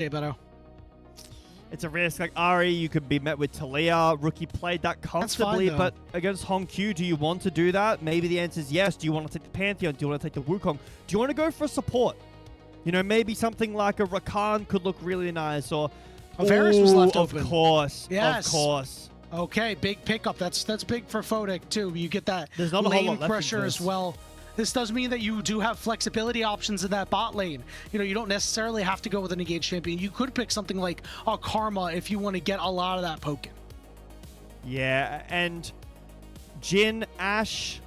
Jbetto. It's a risk. Like Ari, you could be met with Talia. Rookie played that comfortably, fine, but against HongQ, do you want to do that? Maybe the answer is yes. Do you want to take the Pantheon? Do you want to take the Wukong? Do you want to go for support? You know, maybe something like a Rakan could look really nice, or Varus was left open. Of course, yes. Of course. Okay, big pickup. That's big for Photic too. You get that There's not a whole lane lot left pressure as well. This does mean that you do have flexibility options in that bot lane. You know, you don't necessarily have to go with an engaged champion. You could pick something like a Karma if you want to get a lot of that poking. Yeah, and Jin, Ashe,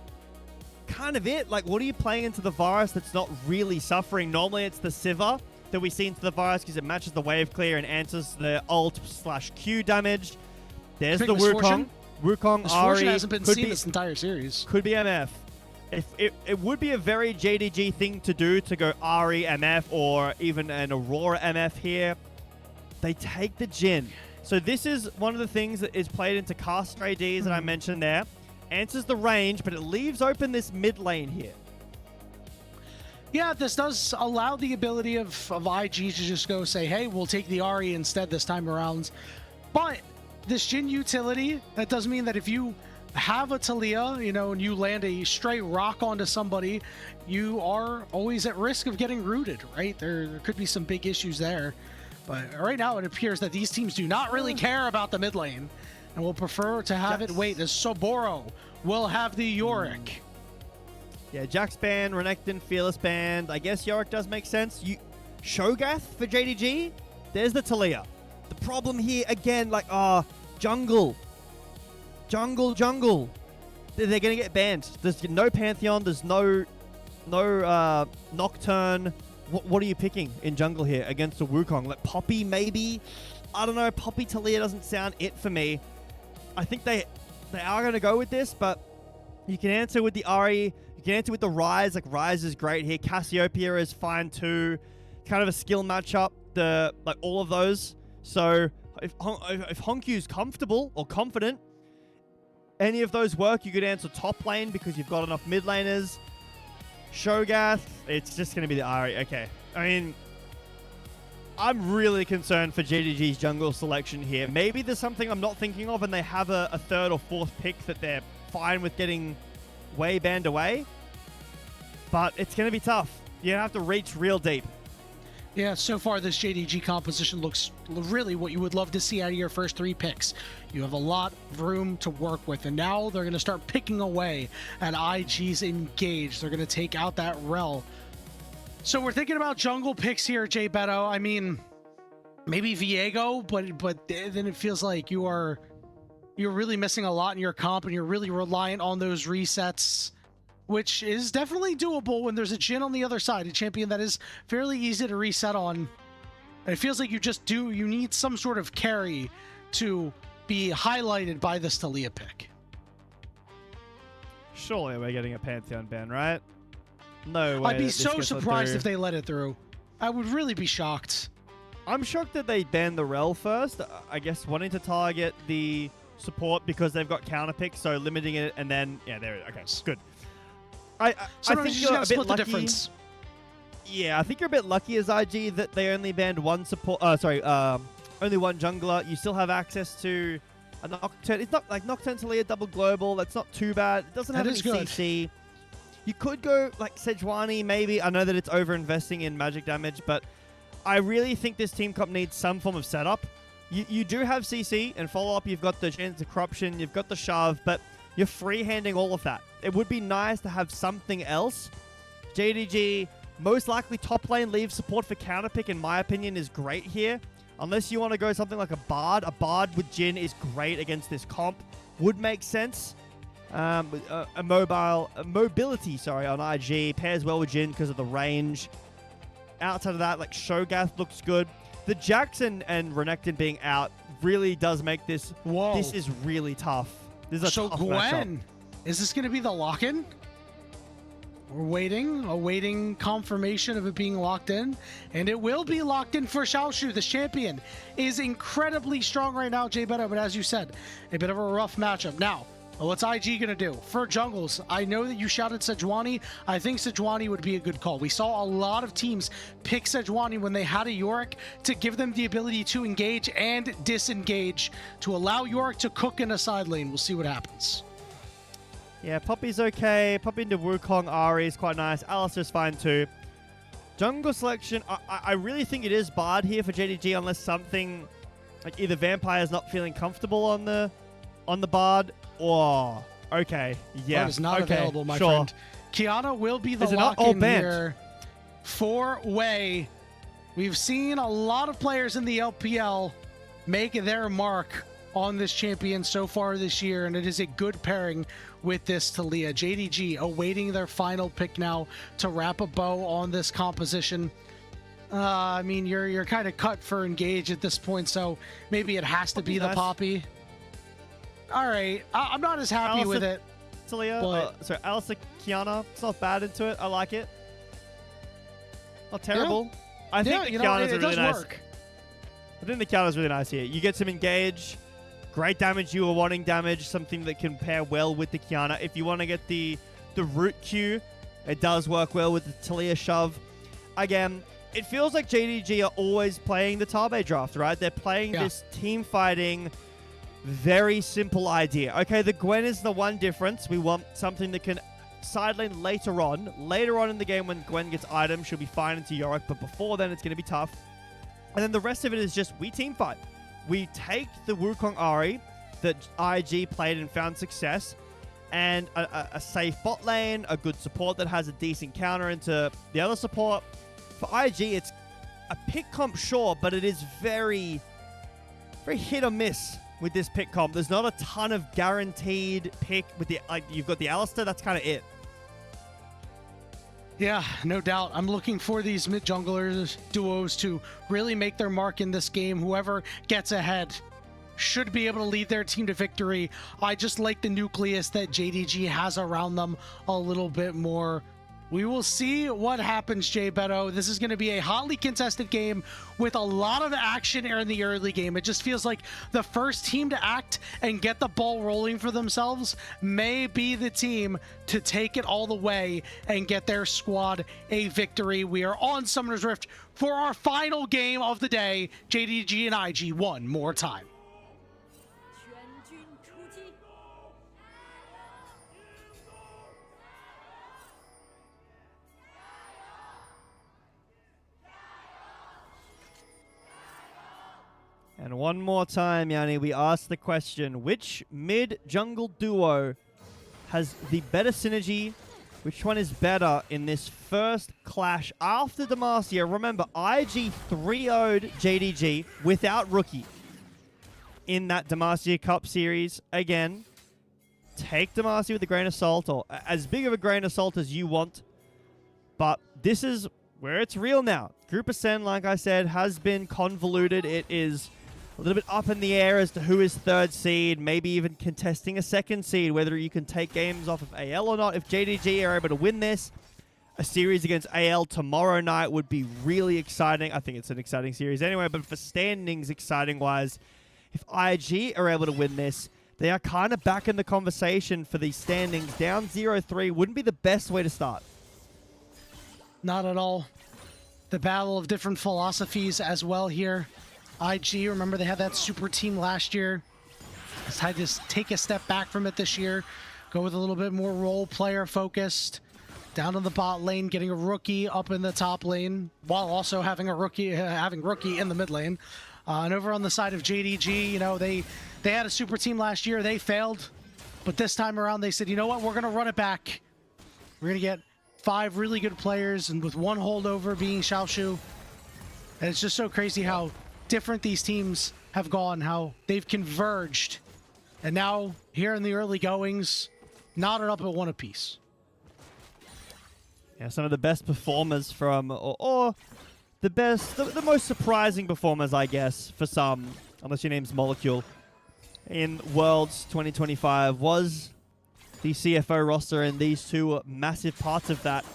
kind of it. Like, what are you playing into the Varus that's not really suffering? Normally, it's the Sivir that we see into the Varus because it matches the wave clear and answers the ult/Q damage. There's the Wukong. Wukong, Ari. Hasn't been seen this entire series. Could be MF. It would be a very JDG thing to do to go Ari MF or even an Aurora MF here. They take the Jin. So this is one of the things that is played into caster ADs that I mentioned there. Answers the range, but it leaves open this mid lane here. Yeah, this does allow the ability of IG to just go say, hey, we'll take the Ari instead this time around. But this Jin utility, that does mean that if you have a Talia, you know, and you land a straight rock onto somebody, you are always at risk of getting rooted, right? There could be some big issues there. But right now it appears that these teams do not really care about the mid lane and will prefer to have it wait as Soboro will have the Yorick. Yeah, Jax ban, Renekton, Fearless band. I guess Yorick does make sense. Shogath for JDG? There's the Talia. The problem here, again, like, jungle. Jungle. They're going to get banned. There's no Pantheon. There's no Nocturne. What are you picking in jungle here against a Wukong? Like Poppy, maybe? I don't know. Poppy Talia doesn't sound it for me. I think they are going to go with this, but you can answer with the Ari. You can answer with the Ryze. Like, Ryze is great here. Cassiopeia is fine too. Kind of a skill matchup. Like all of those. So if HongQ is comfortable or confident, any of those work. You could answer top lane because you've got enough mid laners. Shogath, it's just going to be the Ari. Okay. I mean, I'm really concerned for JDG's jungle selection here. Maybe there's something I'm not thinking of and they have a third or fourth pick that they're fine with getting way banned away. But it's going to be tough. You have to reach real deep. Yeah, so far this JDG composition looks really what you would love to see out of your first 3 picks. You have a lot of room to work with, and now they're going to start picking away at IG's engaged. They're going to take out that Rel. So we're thinking about jungle picks here, Jbetto. I mean, maybe Viego, but then it feels like you're really missing a lot in your comp, and you're really reliant on those resets, which is definitely doable when there's a Jin on the other side, a champion that is fairly easy to reset on. It feels like you need some sort of carry to be highlighted by this Talia pick. Surely we're getting a Pantheon ban, right? No way. I'd be so surprised if they let it through. I would really be shocked. I'm shocked that they banned the Rel first. I guess wanting to target the support because they've got counter picks, so limiting it, and then, yeah, there it is. Okay, good. I think you're a bit lucky. Difference. Yeah, I think you're a bit lucky as IG that they only banned one support. Only one jungler. You still have access to a Nocturne. It's not like Nocturne Talia double global. That's not too bad. It doesn't have any CC. You could go like Sejuani maybe. I know that it's over investing in magic damage, but I really think this team comp needs some form of setup. You do have CC and follow up. You've got the Chance of Corruption. You've got the shove, but you're free-handing all of that. It would be nice to have something else. JDG, most likely top lane leave support for counterpick, in my opinion, is great here. Unless you want to go something like a Bard. A Bard with Jin is great against this comp. Would make sense. Mobility on IG. Pairs well with Jin because of the range. Outside of that, like Shogath looks good. The Jackson and Renekton being out really does make this... Whoa. This is really tough. This is a tough matchup. Is this going to be the lock-in? We're awaiting confirmation of it being locked in, and it will be locked in for Xiaoxu. The champion is incredibly strong right now, Jbetto, but as you said, a bit of a rough matchup. Now, Well, what's IG going to do? For jungles, I know that you shouted Sejuani. I think Sejuani would be a good call. We saw a lot of teams pick Sejuani when they had a Yorick to give them the ability to engage and disengage, to allow Yorick to cook in a side lane. We'll see what happens. Yeah, Poppy's okay. Poppy into Wukong Ari is quite nice. Alistair's fine too. Jungle selection, I really think it is Bard here for JDG unless something like either Vampire's not feeling comfortable on the Bard. Oh, okay. Yeah. That is not available, my sure. friend. Kiana will be the lock-in here for Jwei. We've seen a lot of players in the LPL make their mark on this champion so far this year, and it is a good pairing with this Talia. JDG awaiting their final pick now to wrap a bow on this composition. I mean, you're kind of cut for engage at this point, so maybe it has to be the Poppy. All right, I'm not as happy with it. Talia, sorry, Alistair, Kiana, it's not bad into it. I like it. Not terrible. Yeah. I think the Kiana's it really does nice. work. I think the Kiana's really nice here. You get some engage, great damage. You were wanting damage, something that can pair well with the Kiana. If you want to get the root Q, it does work well with the Talia shove. Again, it feels like JDG are always playing the Tabe draft, right? They're playing this team fighting, very simple idea. Okay, the Gwen is the one difference. We want something that can side lane later on. Later on in the game when Gwen gets items, she'll be fine into Yorick, but before then it's going to be tough. And then the rest of it is just we team fight. We take the Wukong Ari that IG played and found success, and a safe bot lane, a good support that has a decent counter into the other support. For IG, it's a pick comp, sure, but it is very, very hit or miss with this pick comp. There's not a ton of guaranteed pick with the, like, you've got the Alistair, that's kind of it. Yeah, no doubt. I'm looking for these mid-junglers duos to really make their mark in this game. Whoever gets ahead should be able to lead their team to victory. I just like the nucleus that JDG has around them a little bit more. We will see what happens, Jbetto. This is going to be a hotly contested game with a lot of action in the early game. It just feels like the first team to act and get the ball rolling for themselves may be the team to take it all the way and get their squad a victory. We are on Summoner's Rift for our final game of the day. JDG and IG one more time. And one more time, Yanni, we ask the question, which mid-jungle duo has the better synergy? Which one is better in this first clash after Demacia? Remember, IG 3-0'd JDG without Rookie in that Demacia Cup series. Again, take Demacia with a grain of salt, or as big of a grain of salt as you want. But this is where it's real now. Group Ascend, like I said, has been convoluted. It is a little bit up in the air as to who is third seed, maybe even contesting a second seed, whether you can take games off of AL or not. If JDG are able to win this, a series against AL tomorrow night would be really exciting. I think it's an exciting series anyway, but for standings, exciting-wise, if IG are able to win this, they are kind of back in the conversation for these standings. Down 0-3 wouldn't be the best way to start. Not at all. The battle of different philosophies as well here. IG, remember they had that super team last year. Decided to take a step back from it this year. Go with a little bit more role player focused. Down in the bot lane, getting a rookie up in the top lane, while also having a rookie, rookie in the mid lane. And over on the side of JDG, you know, they had a super team last year. They failed, but this time around they said, you know what, we're gonna run it back. We're gonna get 5 really good players, and with one holdover being Xiaoxu. And it's just so crazy how different these teams have gone, how they've converged. And now, here in the early goings, knotted up at 1 apiece. Yeah, some of the best performers from, or the best, the most surprising performers, I guess, for some, unless your name's Molecule, in Worlds 2025 was the CFO roster, and these two massive parts of that.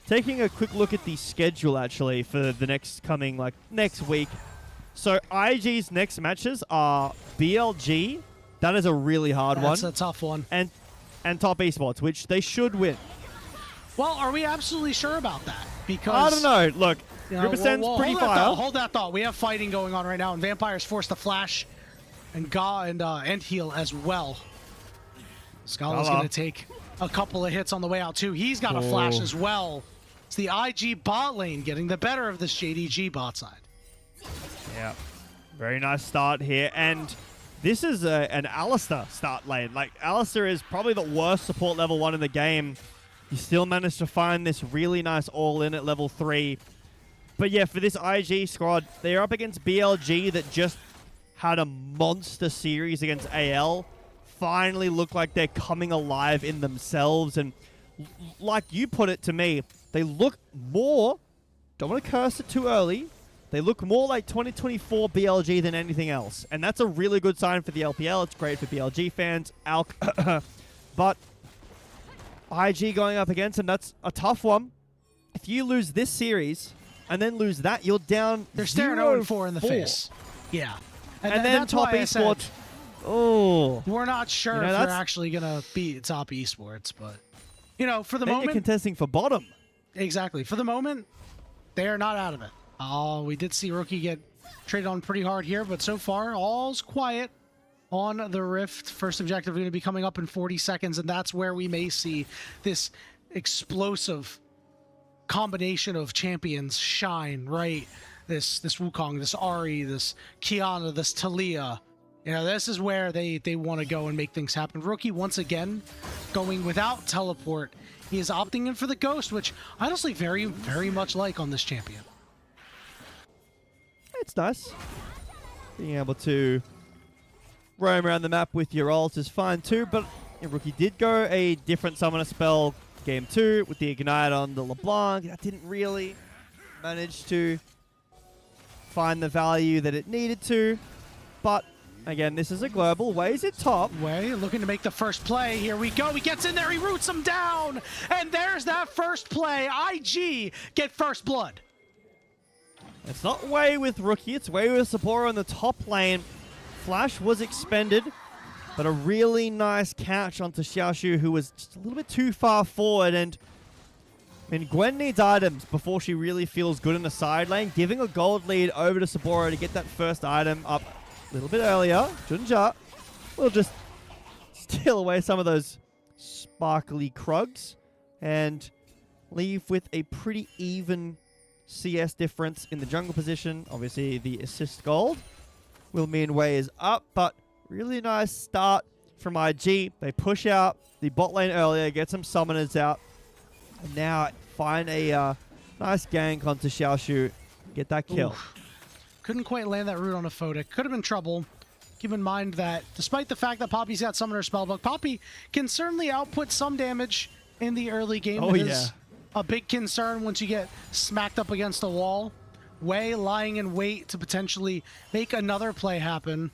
Taking a quick look at the schedule, actually, for the next coming, like, next week. So IG's next matches are BLG, That is a really hard one. That's a tough one. And top esports, which they should win. Well, are we absolutely sure about that? Because I don't know. Look, you know, Riversend's pretty fire. Hold that thought. We have fighting going on right now, and Vampire's forced to flash and and heal as well. Scala's going to take a couple of hits on the way out, too. He's got a flash as well. It's the IG bot lane getting the better of this JDG bot side. Yeah. Very nice start here. And this is an Alistair start lane. Like, Alistair is probably the worst support level 1 in the game. You still managed to find this really nice all-in at level 3. But yeah, for this IG squad, they're up against BLG that just had a monster series against AL. Finally look like they're coming alive in themselves. And like you put it to me, they look more, don't want to curse it too early, they look more like 2024 BLG than anything else. And that's a really good sign for the LPL. It's great for BLG fans. But IG going up against them, that's a tough one. If you lose this series and then lose that, you're down. They're staring 0-4 in the face. Yeah. And then that's top why esports. Oh. We're not sure if they're actually going to beat top esports, but, you know, for the moment. You're contesting for bottom. Exactly. For the moment, they are not out of it. Oh, we did see Rookie get traded on pretty hard here, but so far, all's quiet on the Rift. First objective going to be coming up in 40 seconds, and that's where we may see this explosive combination of champions shine, right? This Wukong, this Ahri, this Kiana, this Talia. You know, this is where they want to go and make things happen. Rookie, once again, going without teleport. He is opting in for the Ghost, which I honestly very, very much like on this champion. It's nice. Being able to roam around the map with your ult is fine too, but Rookie did go a different summoner spell game 2 with the Ignite on the LeBlanc. That didn't really manage to find the value that it needed to, but again, this is a global. Jwei's at top. Jwei looking to make the first play. Here we go. He gets in there. He roots him down. And there's that first play. IG get first blood. It's not Jwei with Rookie. It's Jwei with Soboro in the top lane. Flash was expended, but a really nice catch onto Xiaoxu, who was just a little bit too far forward. And I mean, Gwen needs items before she really feels good in the side lane. Giving a gold lead over to Soboro to get that first item up a little bit earlier. JunJia will just steal away some of those sparkly Krugs and leave with a pretty even CS difference in the jungle position. Obviously, the assist gold will mean Jwei is up, but really nice start from IG. They push out the bot lane earlier, get some summoners out, and now find a nice gank onto Xiaoxu, get that kill. Oof. Couldn't quite land that root on a Photic. Could have been trouble. Keep in mind that despite the fact that Poppy's got Summoner Spellbook, Poppy can certainly output some damage in the early game. Oh, it yeah. is a big concern once you get smacked up against a wall. Jwei lying in wait to potentially make another play happen.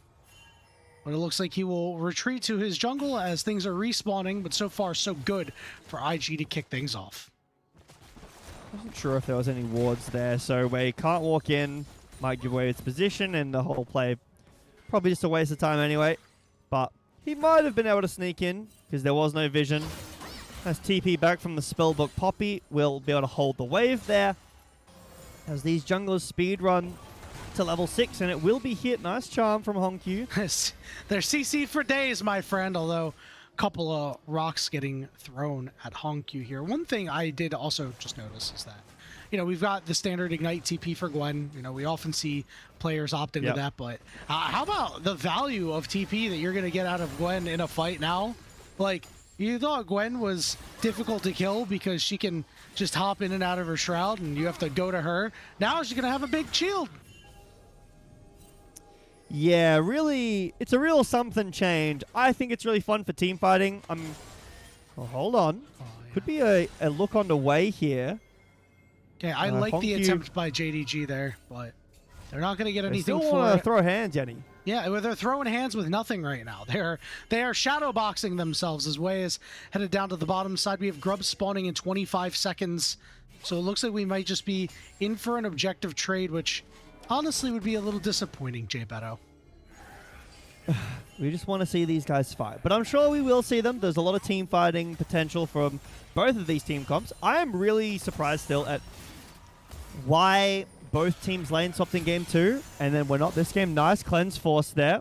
But it looks like he will retreat to his jungle as things are respawning, but so far so good for IG to kick things off. Wasn't sure if there was any wards there, so Jwei can't walk in. Might give away its position, and the whole play probably just a waste of time anyway. But he might have been able to sneak in because there was no vision. As TP back from the spellbook, Poppy will be able to hold the wave there. As these junglers speed run to level 6, and it will be hit. Nice charm from HongQ. They're CC'd for days, my friend, although a couple of rocks getting thrown at HongQ here. One thing I did also just notice is that, you know, we've got the standard Ignite TP for Gwen. You know, we often see players opt into that, but how about the value of TP that you're going to get out of Gwen in a fight now? Like, you thought Gwen was difficult to kill because she can just hop in and out of her shroud and you have to go to her. Now she's going to have a big shield. Yeah, really, it's a real something change. I think it's really fun for team fighting. Oh, hold on. Oh, yeah. Could be a look on the way here. Okay, I like the attempt by JDG there, but they're not going to get anything still for want it. to throw hands, Yanni. Yeah, well, they're throwing hands with nothing right now. They are shadow boxing themselves as Jwei is headed down to the bottom side. We have Grub spawning in 25 seconds, so it looks like we might just be in for an objective trade, which honestly would be a little disappointing, Jbetto. We just want to see these guys fight. But I'm sure we will see them. There's a lot of team fighting potential from both of these team comps. I am really surprised still at why both teams lane swapped in game 2, and then we're not this game. Nice cleanse force there.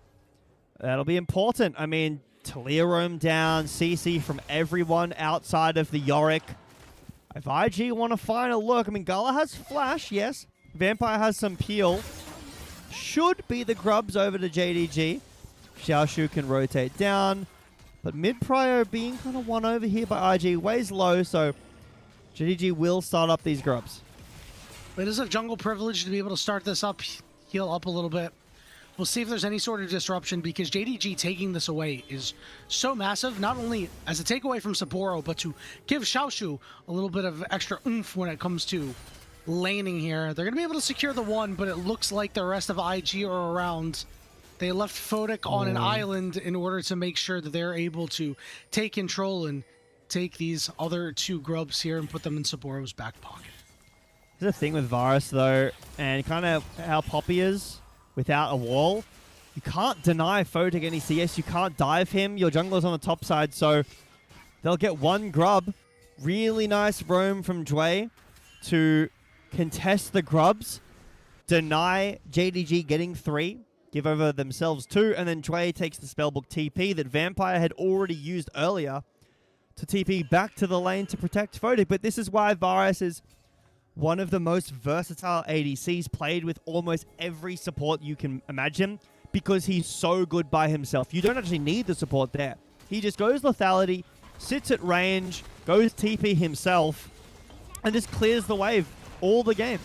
That'll be important. I mean, Talia roam down, CC from everyone outside of the Yorick. If IG want to find a look, I mean, Gala has flash, yes. Vampire has some peel. Should be the grubs over to JDG. Xiaoxu can rotate down. But mid-prio being kind of won over here by IG. Wei's low, so JDG will start up these grubs. It is a jungle privilege to be able to start this up, heal up a little bit. We'll see if there's any sort of disruption, because JDG taking this away is so massive, not only as a takeaway from Soboro, but to give Xiaoxu a little bit of extra oomph when it comes to laning here. They're going to be able to secure the one, but it looks like the rest of IG are around. They left Photic on an island in order to make sure that they're able to take control and take these other 2 grubs here and put them in Soboro's back pocket. There's a thing with Varus, though, and kind of how Poppy is without a wall. You can't deny Photic any CS. You can't dive him. Your jungler's on the top side, so they'll get 1 grub. Really nice roam from Jwei to contest the grubs, deny JDG getting 3, give over themselves 2, and then Jwei takes the spellbook TP that Vampire had already used earlier to TP back to the lane to protect Photic. But this is why Varus is one of the most versatile ADCs, played with almost every support you can imagine, because he's so good by himself. You don't actually need the support there. He just goes lethality, sits at range, goes TP himself, and just clears the wave all the game.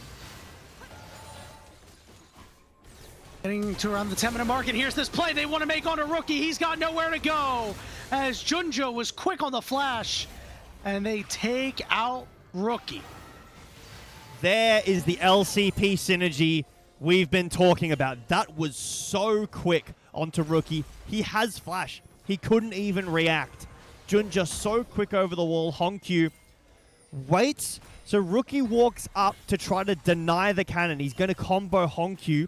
Getting to around the 10-minute mark, and here's this play they want to make on a rookie. He's got nowhere to go, as JunJia was quick on the flash, and they take out rookie. There is the LCP synergy we've been talking about. That was so quick onto rookie. He has flash. He couldn't even react. JunJia so quick over the wall. HongQ waits. So rookie walks up to try to deny the cannon. He's going to combo HongQ,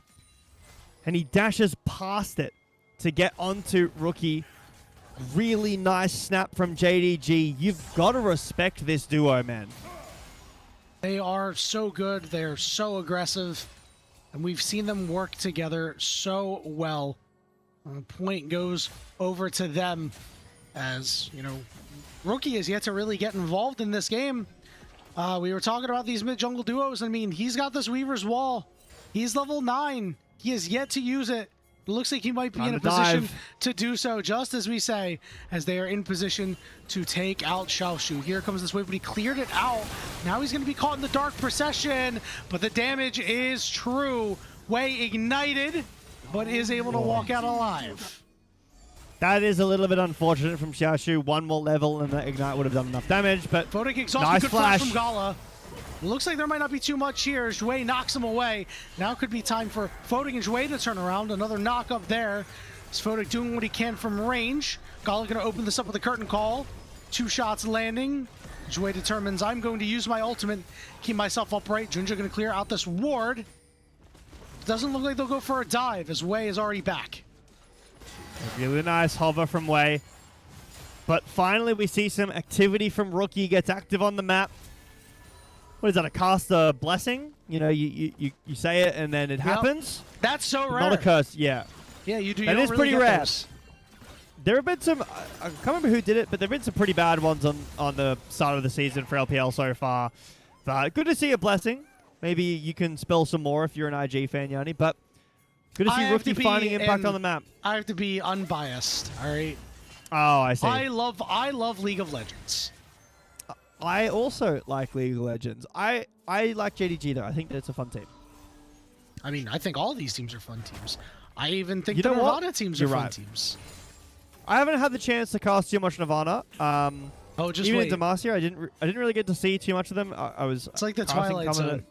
and he dashes past it to get onto rookie. Really nice snap from JDG. You've got to respect this duo, man. They are so good. They're so aggressive, and we've seen them work together so well. Point goes over to them, as, you know, rookie is yet to really get involved in this game. We were talking about these mid-jungle duos. I mean, he's got this Weaver's Wall. He's level 9. He has yet to use it. It looks like he might be in a position to do so, just as we say, as they are in position to take out Xiaoxu. Here comes this wave, but he cleared it out. Now he's going to be caught in the dark procession, but the damage is true. Wei ignited, but is able to walk out alive. That is a little bit unfortunate from Xiaoxu. 1 more level and the ignite would have done enough damage, but Photic exhausted, nice good flash from Gala. Looks like there might not be too much here. Jwei knocks him away. Now could be time for Photic and Jwei to turn around. Another knock up there. Is Photic doing what he can from range. Gala going to open this up with a curtain call. 2 shots landing. Jwei determines, I'm going to use my ultimate, keep myself upright. JunJia going to clear out this ward. Doesn't look like they'll go for a dive, as Wei is already back. Really nice hover from Wei. But finally we see some activity from rookie. Gets active on the map. What is that, a caster blessing? You know, you say it and then it happens. That's so rare. Not a curse, yeah. Yeah, you do. That is really pretty rare. Those. There have been some, I can't remember who did it, but there have been some pretty bad ones on the start of the season for LPL so far. But good to see a blessing. Maybe you can spell some more if you're an IG fan, Yanni. But good to see rookie finding impact on the map. I have to be unbiased, all right? Oh, I see. I love League of Legends. I also like League of Legends. I like JDG, though. I think that it's a fun team. I mean, I think all these teams are fun teams. I even think the Nirvana teams are fun teams. I haven't had the chance to cast too much Nirvana. Just even wait. in Demacia, I didn't really get to see too much of them. It's like the Twilight Zone.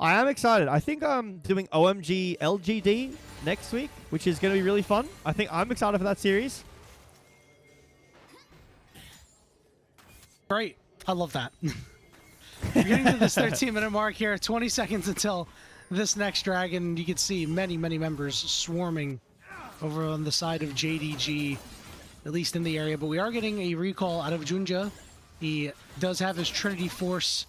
I am excited. I think I'm doing OMG LGD next week, which is going to be really fun. I think I'm excited for that series. Great. I love that. We're getting to this 13-minute mark here. 20 seconds until this next dragon. You can see many, many members swarming over on the side of JDG, at least in the area. But we are getting a recall out of JunJia. He does have his Trinity Force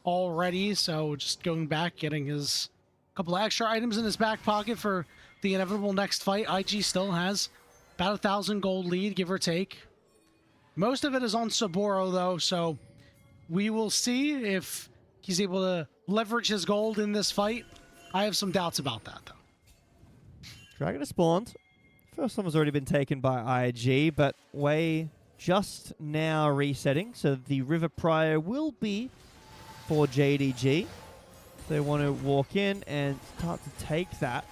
already, so just going back, getting his couple of extra items in his back pocket for the inevitable next fight. IG still has about 1,000 gold lead, give or take. Most of it is on Soboro, though, so we will see if he's able to leverage his gold in this fight. I have some doubts about that, though. Dragon has spawned. First one has already been taken by IG, but Jwei just now resetting, so the River Prior will be for JDG. They want to walk in and start to take that.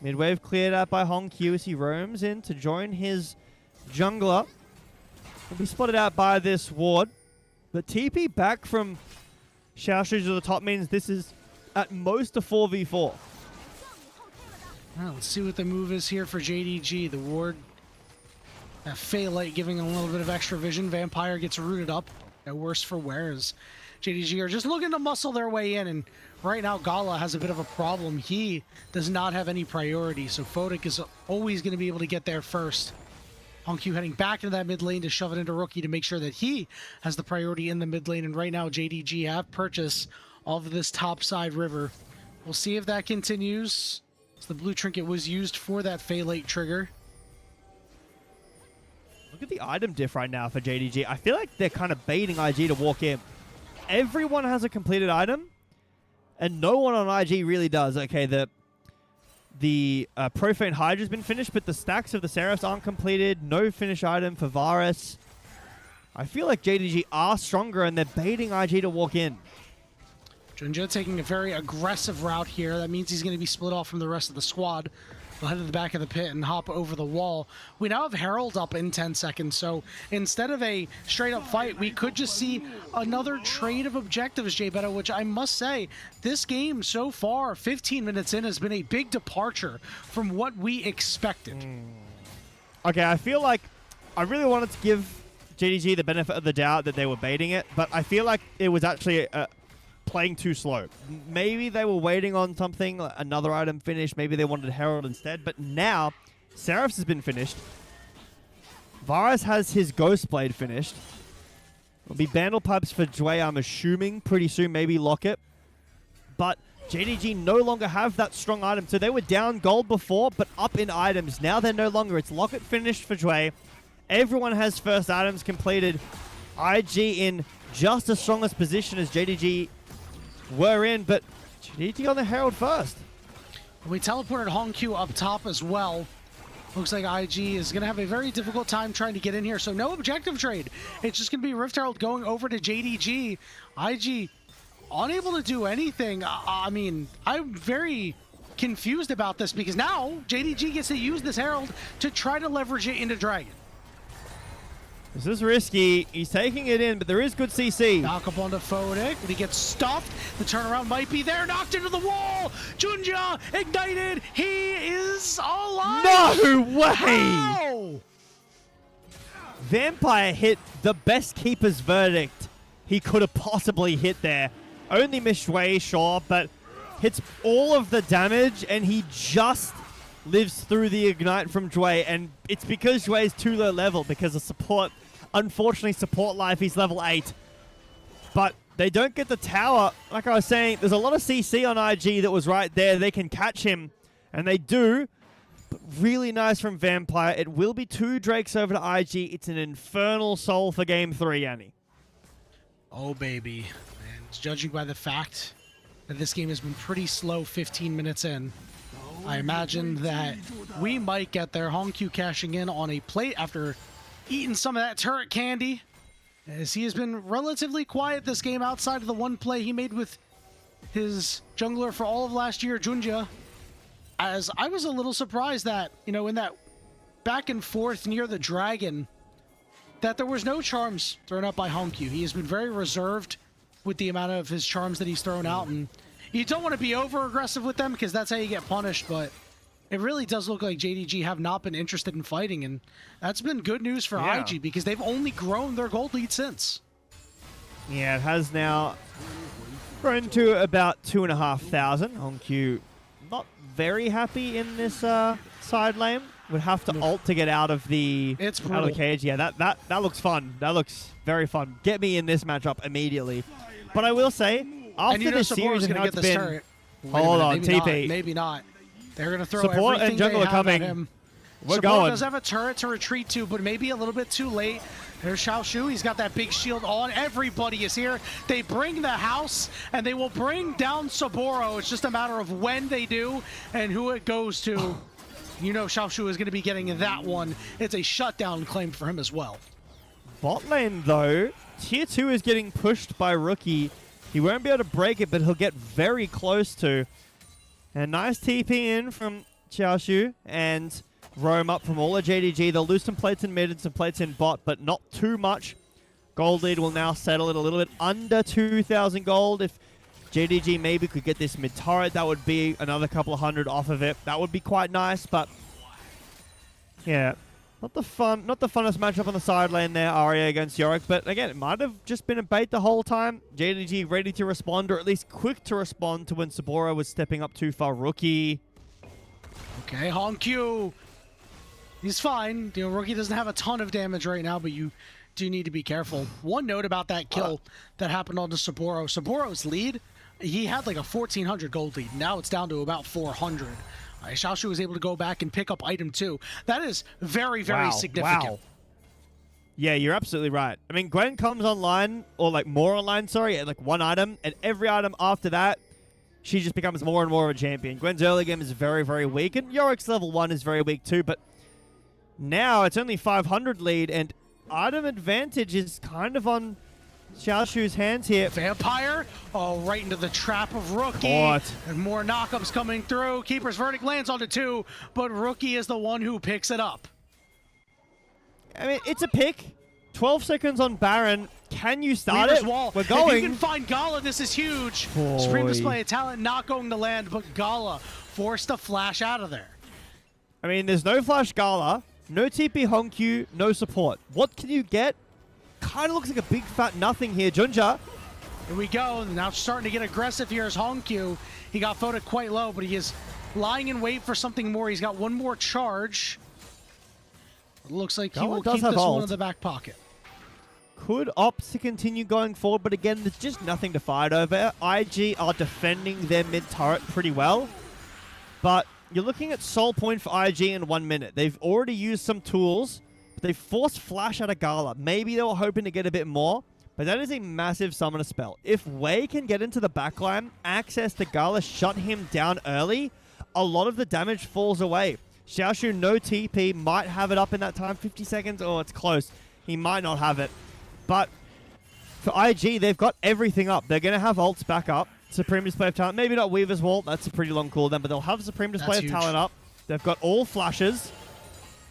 Midwave cleared out by HongQ as he roams in to join his jungler. Will be spotted out by this ward. But TP back from Xiaoxu to the top means this is at most a 4v4. Well, let's see what the move is here for JDG. The ward, that Photic giving a little bit of extra vision. Vampire gets rooted up. At worse for wear, as JDG are just looking to muscle their way in, and right now Gala has a bit of a problem. He does not have any priority, so Photic is always going to be able to get there first. HongQ heading back into that mid lane to shove it into Rookie to make sure that he has the priority in the mid lane, and right now JDG have purchase of this top side river. We'll see if that continues. So the blue trinket was used for that Photic trigger. Look at the item diff right now for JDG. I feel like they're kind of baiting IG to walk in. Everyone has a completed item, and no one on IG really does. Okay, the Profane Hydra's been finished, but the stacks of the Seraphs aren't completed. No finish item for VODS. I feel like JDG are stronger, and they're baiting IG to walk in. JunJia taking a very aggressive route here. That means he's going to be split off from the rest of the squad. We'll head to the back of the pit and hop over the wall. We now have Herald up in 10 seconds, so instead of a straight-up fight, we could just see another trade of objectives, Jbetto, which I must say, this game so far, 15 minutes in, has been a big departure from what we expected. Okay, I feel like I really wanted to give JDG the benefit of the doubt that they were baiting it, but I feel like it was actually playing too slow. Maybe they were waiting on something, another item finished. Maybe they wanted Herald instead. But now, Seraphs has been finished. Varus has his Ghost Blade finished. It'll be Bandle Pipes for Jwei, I'm assuming, pretty soon. Maybe Locket. But JDG no longer have that strong item. So they were down gold before, but up in items. Now they're no longer. It's Locket finished for Jwei. Everyone has first items completed. IG in just as strong as position as JDG were in, but JDG on the Herald first. We teleported HongQ up top as well. Looks like IG is going to have a very difficult time trying to get in here, so no objective trade. It's just going to be Rift Herald going over to JDG. IG unable to do anything. I mean, I'm very confused about this because now JDG gets to use this Herald to try to leverage it into Dragon. This is risky. He's taking it in, but there is good CC. Knock up onto Photic, but he gets stuffed. The turnaround might be there. Knocked into the wall. JunJia ignited. He is alive. No way! How? Vampire hit the best keeper's verdict he could have possibly hit there. Only missed Jwei, sure, but hits all of the damage, and he just lives through the ignite from Jwei, and it's because Jwei is too low level because of support. Unfortunately, support life, he's level 8. But they don't get the tower. Like I was saying, there's a lot of CC on IG that was right there. They can catch him, and they do. But really nice from Vampire. It will be 2 Drakes over to IG. It's an infernal soul for Game 3, Yanni. Oh, baby. And judging by the fact that this game has been pretty slow 15 minutes in, I imagine that we might get there. HongQ cashing in on a plate after eating some of that turret candy, as he has been relatively quiet this game outside of the one play he made with his jungler for all of last year, JunJia. As I was a little surprised that, you know, in that back and forth near the dragon, that there was no charms thrown out by HongQ. He has been very reserved with the amount of his charms that he's thrown out, and you don't want to be over-aggressive with them because that's how you get punished, but it really does look like JDG have not been interested in fighting, and that's been good news for IG because they've only grown their gold lead since. Yeah, it has now grown to about 2,500. HongQ not very happy in this side lane. would have to ult to get out of the cage. Yeah, that looks fun. That looks very fun. Get me in this matchup immediately. But I will say, after this series and how it's been... Hold on, TP. Maybe not. They're going to throw Support everything and jungle they are have coming. at him. We're Soboro going. does have a turret to retreat to, but maybe a little bit too late. There's Xiaoxu. He's got that big shield on. Everybody is here. They bring the house, and they will bring down Soboro. It's just a matter of when they do and who it goes to. You know Xiaoxu is going to be getting that one. It's a shutdown claim for him as well. Bot lane, though, tier 2 is getting pushed by Rookie. He won't be able to break it, but he'll get very close to. And nice TP in from Xiaoxu and roam up from all the JDG. They'll lose some plates in mid and some plates in bot, but not too much. Gold lead will now settle it a little bit under 2,000 gold. If JDG maybe could get this mid turret, that would be another couple of hundred off of it. That would be quite nice, but yeah, not the funnest matchup on the side lane there, Arya against Yorick. But again, it might have just been a bait the whole time. JDG ready to respond, or at least quick to respond to when Soboro was stepping up too far. Rookie. Okay, HongQ. He's fine. You know, Rookie doesn't have a ton of damage right now, but you do need to be careful. One note about that kill that happened on the Soboro. Soboro's lead, he had like a 1,400 gold lead. Now it's down to about 400. Xiaoxu was able to go back and pick up item 2. That is very, very significant. Wow. Yeah, you're absolutely right. I mean, Gwen comes online, or like more online, sorry, at like one item, and every item after that, she just becomes more and more of a champion. Gwen's early game is very, very weak, and Yorick's level 1 is very weak too, but now it's only 500 lead, and item advantage is kind of on Xiaoxu's hands here. Vampire, right into the trap of Rookie. Caught. And more knockups coming through. Keeper's Verdict lands onto 2, but Rookie is the one who picks it up. I mean, it's a pick. 12 seconds on Baron. Can you start Weaver's it? Wall. We're going. If you can find Gala, this is huge. Boy. Supreme display of talent not going to land, but Gala forced to flash out of there. I mean, there's no flash Gala, no TP HongQ, no support. What can you get? Kind of looks like a big fat nothing here. JunJia. Here we go. Now starting to get aggressive here is HongQ. He got Photic quite low, but he is lying in wait for something more. He's got one more charge. It looks like he will keep this one in the back pocket. Could opt to continue going forward, but again, there's just nothing to fight over. IG are defending their mid turret pretty well, but you're looking at soul point for IG in 1 minute. They've already used some tools, but they forced flash out of Gala. Maybe they were hoping to get a bit more, but that is a massive summoner spell. If Jwei can get into the backline, access to Gala, shut him down early, a lot of the damage falls away. Xiaoxu, no TP, might have it up in that time. 50 seconds, oh, it's close. He might not have it. But for IG, they've got everything up. They're going to have ults back up. Supreme Display of Talent. Maybe not Weaver's Wall. That's a pretty long cooldown, but they'll have Supreme Display of Talent up. They've got all flashes.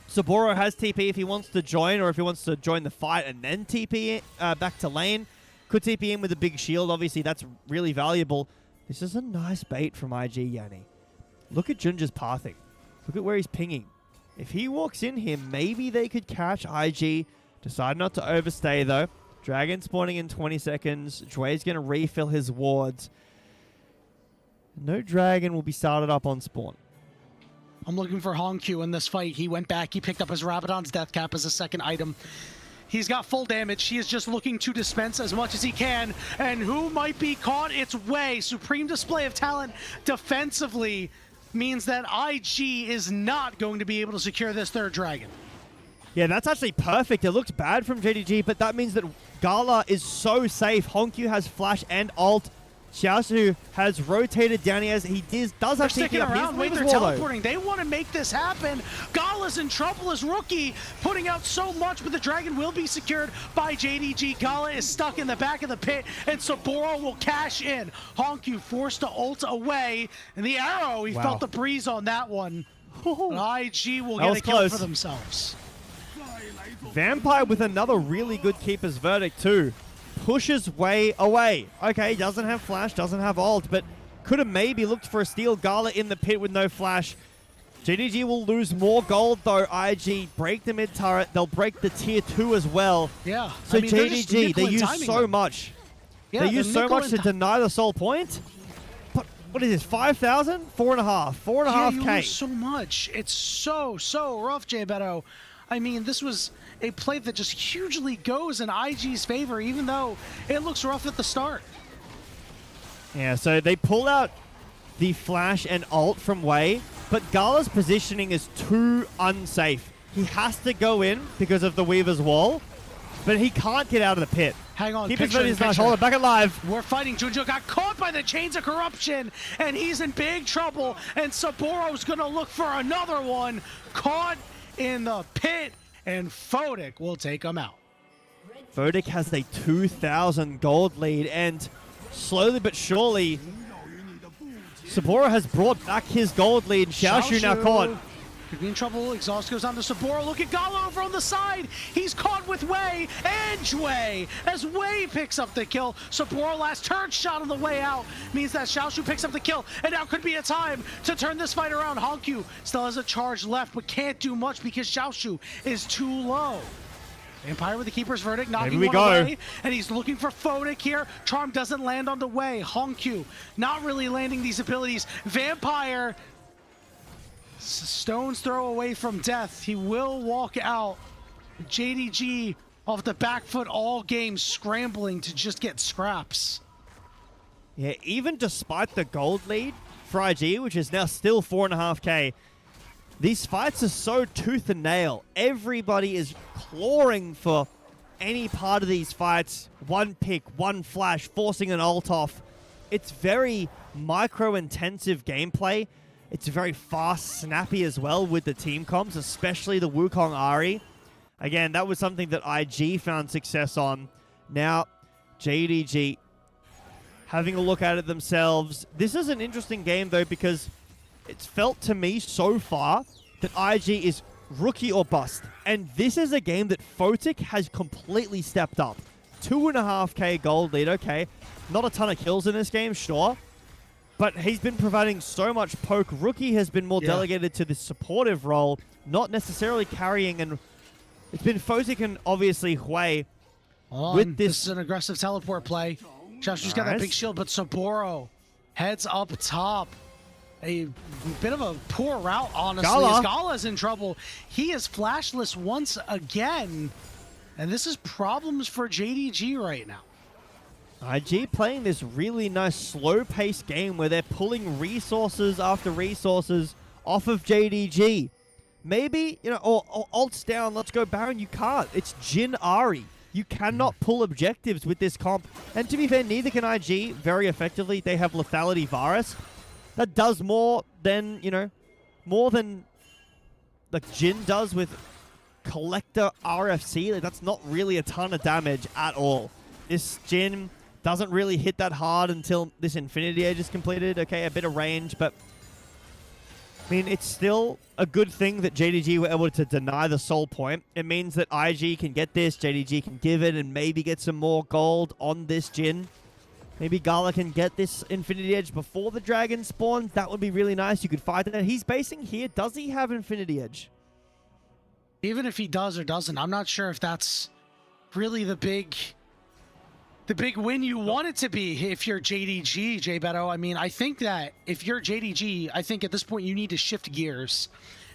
Soboro has TP if he wants to join, or if he wants to join the fight and then TP back to lane. Could TP in with a big shield. Obviously, that's really valuable. This is a nice bait from IG, Yanni. Look at JunJia's pathing. Look at where he's pinging. If he walks in here, maybe they could catch IG. Decide not to overstay, though. Dragon spawning in 20 seconds. Jwei's going to refill his wards. No dragon will be started up on spawn. I'm looking for HongQ in this fight. He went back. He picked up his Rabadon's Death Cap as a second item. He's got full damage. He is just looking to dispense as much as he can. And who might be caught? It's Jwei. Supreme Display of Talent defensively means that IG is not going to be able to secure this third dragon. Yeah, that's actually perfect. It looked bad from JDG, but that means that Gala is so safe. HongQ has flash and ult. Xiaoxu has rotated down. He does have TP up. Around. Wait, they're teleporting. They want to make this happen. Gala's in trouble as Rookie, putting out so much, but the dragon will be secured by JDG. Gala is stuck in the back of the pit, and Soboro will cash in. HongQ forced to ult away, and the arrow, he felt the breeze on that one. IG will get a kill for themselves. Vampire with another really good Keeper's Verdict too. Pushes Jwei away. Okay, doesn't have flash, doesn't have ult, but could have maybe looked for a steal. Gala in the pit with no flash. JDG will lose more gold though. IG break the mid turret. They'll break the tier 2 as well. Yeah. So JDG, they use so much. Yeah, they use so much to deny the soul point. But what is this, 5,000? 4.5. 4.5K. You lose so much. It's so rough, Jbetto. I mean, this was a play that just hugely goes in IG's favor, even though it looks rough at the start. Yeah, so they pull out the flash and ult from Jwei, but Gala's positioning is too unsafe. He has to go in because of the Weaver's wall, but he can't get out of the pit. Hang on, keep his ready, nice. Hold it, back alive. We're fighting. JunJia got caught by the chains of corruption, and he's in big trouble, and Soboro's gonna look for another one. Caught in the pit, and Photic will take him out. Photic has a 2,000 gold lead, and slowly but surely, Soboro has brought back his gold lead. Xiaoxu now caught. Could be in trouble. Exhaust goes down to Soboro. Look at Gala over on the side. He's caught with Jwei and Jwei as Jwei picks up the kill. Soboro last turn shot on the way out means that Xiaoxu picks up the kill, and now could be a time to turn this fight around. HongQ still has a charge left, but can't do much because Xiaoxu is too low. Vampire with the Keeper's Verdict, knocking one away, and he's looking for Photic here. Charm doesn't land on the way. HongQ not really landing these abilities. Vampire, stone's throw away from death. He will walk out. JDG off the back foot all game, scrambling to just get scraps. Yeah, even despite the gold lead for IG, which is now still 4.5K, these fights are so tooth and nail. Everybody is clawing for any part of these fights. One pick, one flash, forcing an ult off. It's very micro-intensive gameplay. It's very fast, snappy as well with the team comps, especially the Wukong Ahri. Again, that was something that IG found success on. Now, JDG having a look at it themselves. This is an interesting game, though, because it's felt to me so far that IG is rookie or bust. And this is a game that Photic has completely stepped up. 2.5K gold lead, okay. Not a ton of kills in this game, sure. But he's been providing so much poke. Rookie has been more delegated to this supportive role, not necessarily carrying. And it's been Photic and obviously Jwei. With this is an aggressive teleport play. Xiaoxu's got that big shield, but Soboro heads up top. A bit of a poor route, honestly. Gala's in trouble. He is flashless once again. And this is problems for JDG right now. IG playing this really nice slow-paced game where they're pulling resources after resources off of JDG. Maybe, you know, or ults down, let's go Baron. You can't. It's Jin Ahri. You cannot pull objectives with this comp. And to be fair, neither can IG very effectively. They have lethality Varus. That does more than, you know, more than like Jin does with Collector RFC. Like, that's not really a ton of damage at all. This Jin doesn't really hit that hard until this Infinity Edge is completed. Okay, a bit of range, but I mean, it's still a good thing that JDG were able to deny the soul point. It means that IG can get this, JDG can give it, and maybe get some more gold on this Jin. Maybe Gala can get this Infinity Edge before the dragon spawns. That would be really nice. You could fight that. He's basing here. Does he have Infinity Edge? Even if he does or doesn't, I'm not sure if that's really the big win you want it to be if you're JDG, Jbetto. I mean, I think that if you're JDG, I think at this point you need to shift gears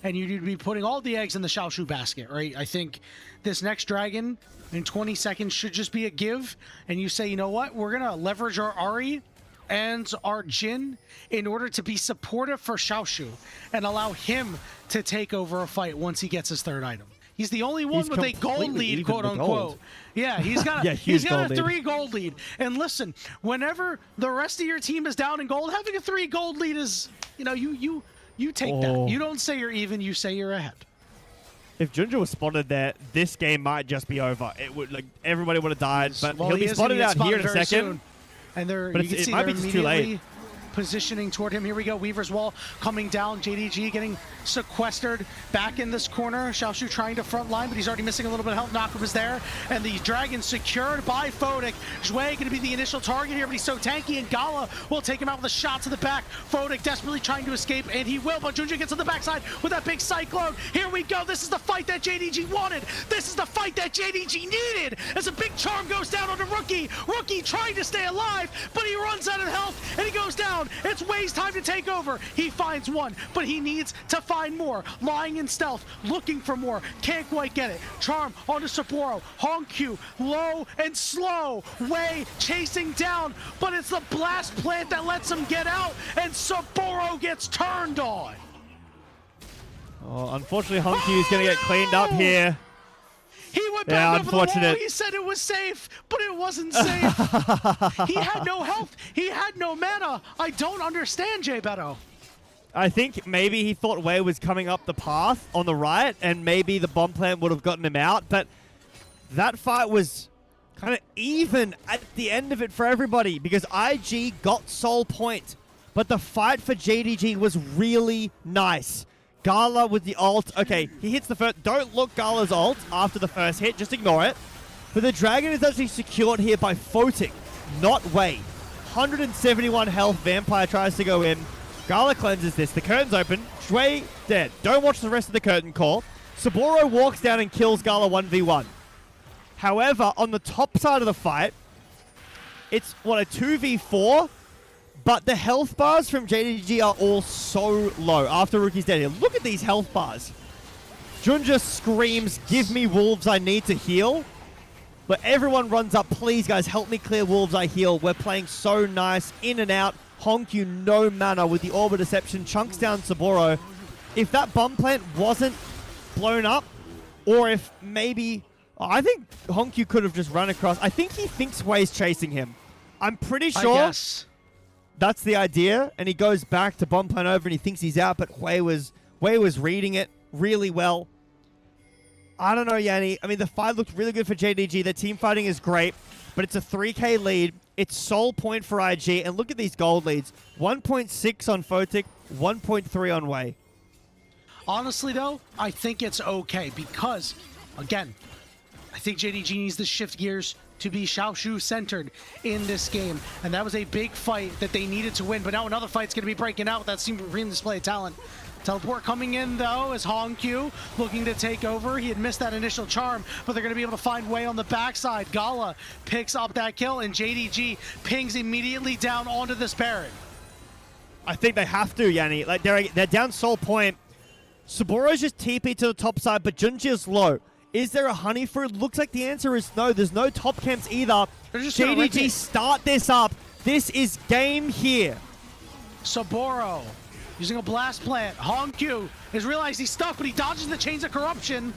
and you need to be putting all the eggs in the Xiaoxu basket, right? I think this next dragon in 20 seconds should just be a give, and you say, you know what? We're going to leverage our Ahri and our Jin in order to be supportive for Xiaoxu and allow him to take over a fight once he gets his third item. He's the only one with a gold lead, quote unquote. Yeah, he's got a, he's got a 3 gold lead. And listen, whenever the rest of your team is down in gold, having a 3 gold lead is, you know, you take that. You don't say you're even, you say you're ahead. If JunJia was spotted there, this game might just be over. It would, like, everybody would have died, but he'll be spotted out here in a second. Soon. And they're, but you can see it might they're be just too late. Positioning toward him. Here we go. Weaver's Wall coming down. JDG getting sequestered back in this corner. Xiaoxu trying to front line, but he's already missing a little bit of health. Knockup is there, and the Dragon secured by Photic. Jwei going to be the initial target here, but he's so tanky, and Gala will take him out with a shot to the back. Photic desperately trying to escape, and he will, but JunJia gets on the backside with that big cyclone. Here we go. This is the fight that JDG wanted. This is the fight that JDG needed. As a big charm goes down on the Rookie. Rookie trying to stay alive, but he runs out of health, and he goes down. It's Jwei's time to take over. He finds one, but he needs to find more. Lying in stealth, looking for more. Can't quite get it. Charm onto Soboro. HongQ, low and slow. Jwei chasing down, but it's the blast plant that lets him get out, and Soboro gets turned on. Oh, unfortunately, HongQ is going to get cleaned up here. He went back over the wall. Unfortunate. He said it was safe, but it wasn't safe. He had no health. He had no mana. I don't understand, Jbetto. I think maybe he thought Jwei was coming up the path on the right, and maybe the bomb plant would have gotten him out, but that fight was kind of even at the end of it for everybody because IG got Soul Point, but the fight for JDG was really nice. Gala with the ult. Okay, he hits the first. Don't look Gala's ult after the first hit. Just ignore it. But the Dragon is actually secured here by Photic, not Jwei. 171 health. Vampire tries to go in. Gala cleanses this. The curtain's open. Jwei dead. Don't watch the rest of the curtain call. Soboro walks down and kills Gala 1v1. However, on the top side of the fight, it's, what, a 2v4? But the health bars from JDG are all so low after Rookie's dead here. Look at these health bars. JunJia screams, give me wolves, I need to heal. But everyone runs up, please guys, help me clear wolves, I heal. We're playing so nice, in and out. HongQ no mana with the Orb of Deception, chunks down Soboro. If that bomb plant wasn't blown up, or if maybe... I think HongQ could have just run across. I think he thinks Jwei's chasing him. I'm pretty sure that's the idea. And he goes back to bomb plant over and he thinks he's out, but Jwei was reading it really well. I don't know, Yanni. I mean, the fight looked really good for JDG. The team fighting is great, but it's a 3k lead. It's Soul Point for IG. And look at these gold leads. 1.6 on Photic, 1.3 on Jwei. Honestly, though, I think it's okay because, again, I think JDG needs to shift gears to be Xiaoxu centered in this game. And that was a big fight that they needed to win. But now another fight's going to be breaking out with that supreme display of talent. Teleport coming in, though, is HongQ looking to take over. He had missed that initial charm, but they're going to be able to find Jwei on the backside. Gala picks up that kill, and JDG pings immediately down onto this Baron. I think they have to, Yanni. Like they're down Soul Point. Soboro's just TP to the top side, but JunJia's low. Is there a honey fruit? Looks like the answer is no. There's no top camps either. JDG, start this up. This is game here. Soboro using a blast plant. HongQ has realized he's stuck, but he dodges the chains of corruption.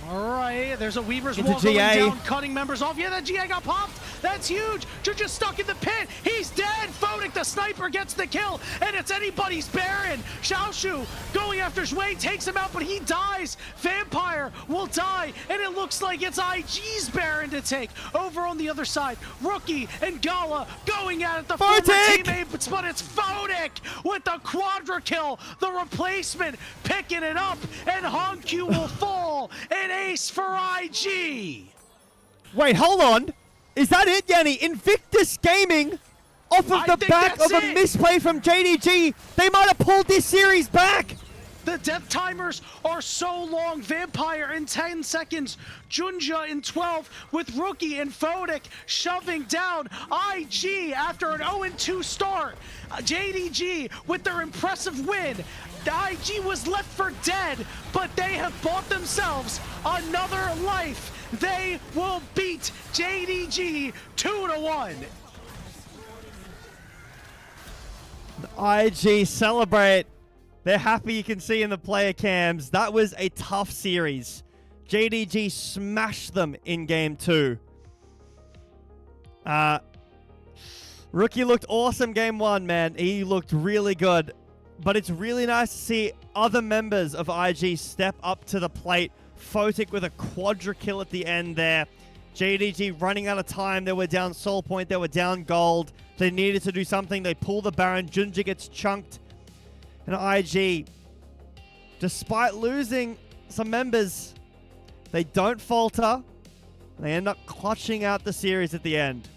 All right, there's a Weaver's Wall going down, cutting members off. Yeah, that GA got popped. That's huge. JunJia stuck in the pit. He's dead. Photic, the sniper, gets the kill, and it's anybody's Baron. Xiaoxu going after Jwei, takes him out, but he dies. Vampire will die, and it looks like it's IG's Baron to take. Over on the other side, Rookie and Gala going at it. The former teammates, but it's Photic with the quadra kill. The replacement picking it up, and HongQ will fall. An ace for IG. Wait, hold on. Is that it, Yanni? Invictus Gaming, off of the back of a misplay from JDG, they might have pulled this series back. The death timers are so long. Vampire in 10 seconds. JunJia in 12 with Rookie and Photic shoving down IG after an 0-2 start. JDG with their impressive win. IG was left for dead, but they have bought themselves another life. They will beat JDG 2-1. IG celebrate. They're happy, you can see in the player cams. That was a tough series. JDG smashed them in game 2. Rookie looked awesome game 1, man. He looked really good. But it's really nice to see other members of IG step up to the plate. Photic with a quadra kill at the end there. JDG running out of time. They were down Soul Point. They were down gold. They needed to do something. They pull the Baron. JunJia gets chunked. And IG despite losing some members, they don't falter. They end up clutching out the series at the end.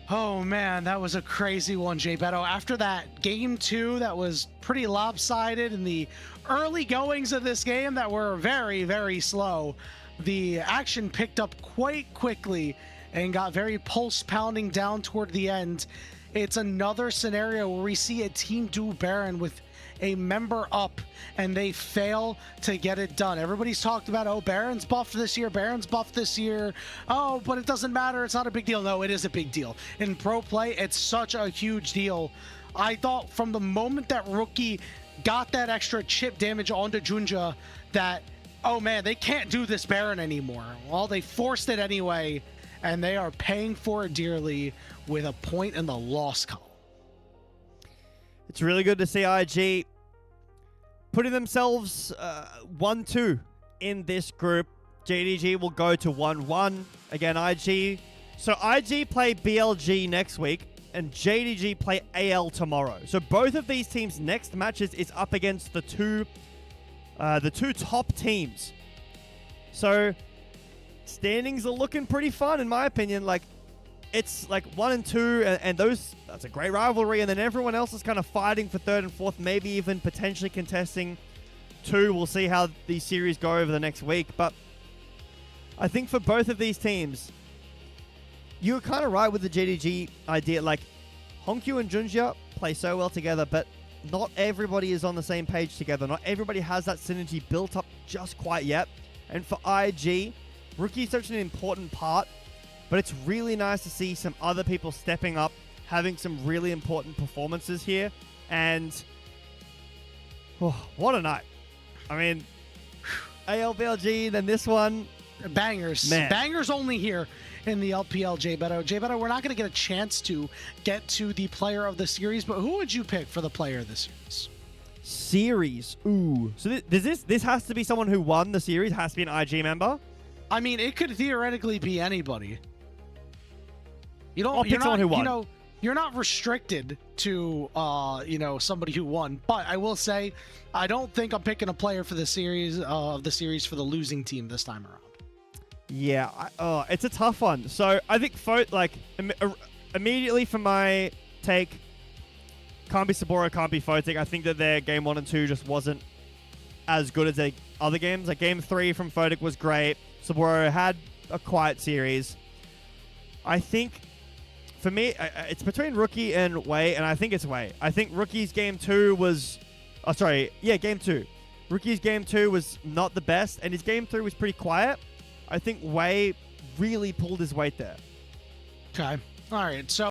Oh man, that was a crazy one, Jbetto. After that game 2 that was pretty lopsided in the early goings of this game that were very, very slow, the action picked up quite quickly and got very pulse pounding down toward the end. It's another scenario where we see a team do Baron with a member up and they fail to get it done. Everybody's talked about, oh, Baron's buffed this year, Baron's buffed this year. Oh, but it doesn't matter. It's not a big deal. No, it is a big deal. In pro play, it's such a huge deal. I thought from the moment that Rookie got that extra chip damage onto JunJia that, oh man, they can't do this Baron anymore. Well, they forced it anyway, and they are paying for it dearly with a point in the loss column. It's really good to see IG putting themselves 1-2 in this group. JDG will go to 1-1. Again, IG. So IG play BLG next week, and JDG play AL tomorrow. So both of these teams' next matches is up against the two top teams. So standings are looking pretty fun, in my opinion. Like, it's like 1 and 2, and that's a great rivalry, and then everyone else is kind of fighting for 3rd and 4th, maybe even potentially contesting 2. We'll see how these series go over the next week, but I think for both of these teams, you were kind of right with the JDG idea. Like, HongQ and JunJia play so well together, but not everybody is on the same page together. Not everybody has that synergy built up just quite yet. And for IG, Rookie is such an important part, but it's really nice to see some other people stepping up, having some really important performances here. And what a night. I mean, ALBLG, then this one. Bangers. Man. Bangers only here in the LPL, Jbetto. Jbetto, we're not going to get a chance to get to the player of the series, but who would you pick for the player of the series? Series. Ooh. So this has to be someone who won the series, has to be an IG member? I mean, it could theoretically be anybody. I'll pick someone who won. You're not restricted to, somebody who won. But I will say, I don't think I'm picking a player for the series for the losing team this time around. Yeah, it's a tough one. So I think immediately for my take, can't be Soboro, can't be Photic. I think that their game 1 and 2 just wasn't as good as their other games. Like game 3 from Photic was great. Soboro had a quiet series. I think for me, it's between Rookie and Jwei, and I think it's Jwei. I think Rookie's game 2 was... game 2. Rookie's game 2 was not the best, and his game 3 was pretty quiet. I think Jwei really pulled his weight there. Okay. All right. So